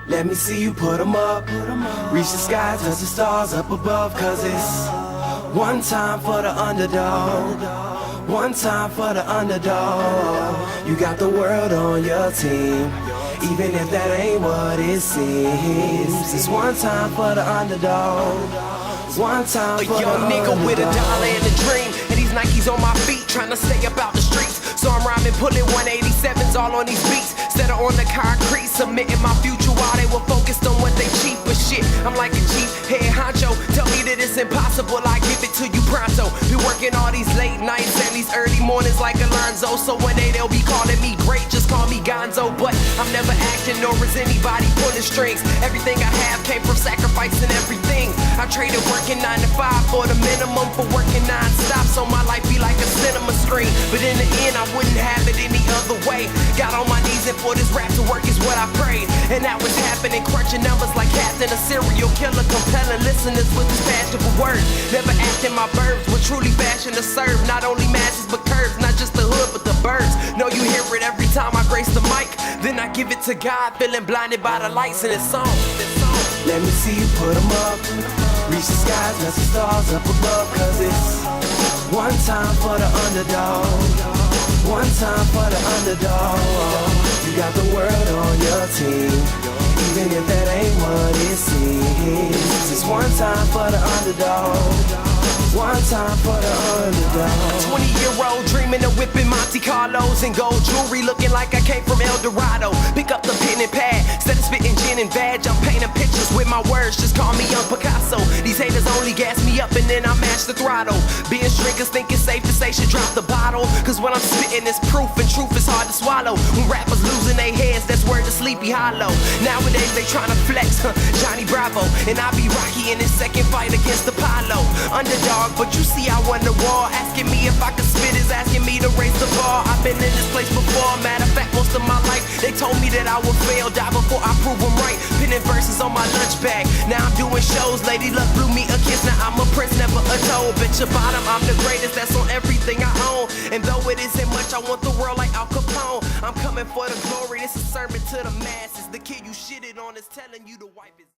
Let me see you put 'em up. Reach the sky, touch the stars up above. Cause it's one time for the underdog. One time for the underdog. You got the world on your team, even if that ain't what it seems. It's one time for the underdog. One time for a young nigga with a dollar and a dream, and these Nikes on my feet, trying to stay up out the streets. So I'm rhyming, pulling 187s all on these beats, instead of on the concrete, submitting my future while they were focused on what they cheap. But shit, I'm like a chief head honcho. Tell me that it's impossible, I give it to you pronto. Be working all these late nights and these early mornings like Alonzo. So one day they'll be calling me great, just call me Gonzo. But I'm never acting, nor is anybody pulling strings. Everything I have came from sacrificing everything. I traded working 9 to 5 for the minimum, for working non-stop, so my life be like a cinema screen. But in the end, I wouldn't have it any other way. Got on my knees and for this rap to work is what I prayed. And that was happening, crunching numbers like Captain, a serial killer, compelling listeners with his fashionable words. Never acting my verbs, but truly fashion to serve not only masses but curves, not just the hood but the birds. Know you hear it every time I grace the mic, then I give it to God, feeling blinded by the lights in this song. Let me see you put 'em up. Reach the skies, touch the stars up above. Cause it's one time for the underdog. One time for the underdog. You got the world on your team, even if that ain't what it seems. It's one time for the underdog. One time for the underdog. 20-year-old dreaming of whipping Monte Carlos and gold jewelry, looking like I came from El Dorado. Pick up the pen and pad, instead of spitting gin and badge, I'm painting pictures with my words, just call me Young Picasso. These haters only gas me up and then I mash the throttle. Being drinkers think it's safe to say should drop the bottle, cause what I'm spitting is proof, and truth is hard to swallow. When rappers losing their heads, that's word to Sleepy Hollow. Nowadays they tryna flex, Johnny Bravo, and I be Rocky in his second fight against Apollo. Underdog, but you see I won the war. Asking me if I could spit is asking me to raise the bar. I've been in this place before, matter of fact most of my life. They told me that I would fail, die before I prove them right. Pinning verses on my lunch bag, now I'm doing shows. Lady Luck blew me a kiss, now I'm a prince, never a toad. Bitch your bottom, I'm the greatest, that's on everything I own. And though it isn't much, I want the world like Al Capone. I'm coming for the glory, this is sermon to the masses. The kid you shitted on is telling you to wipe his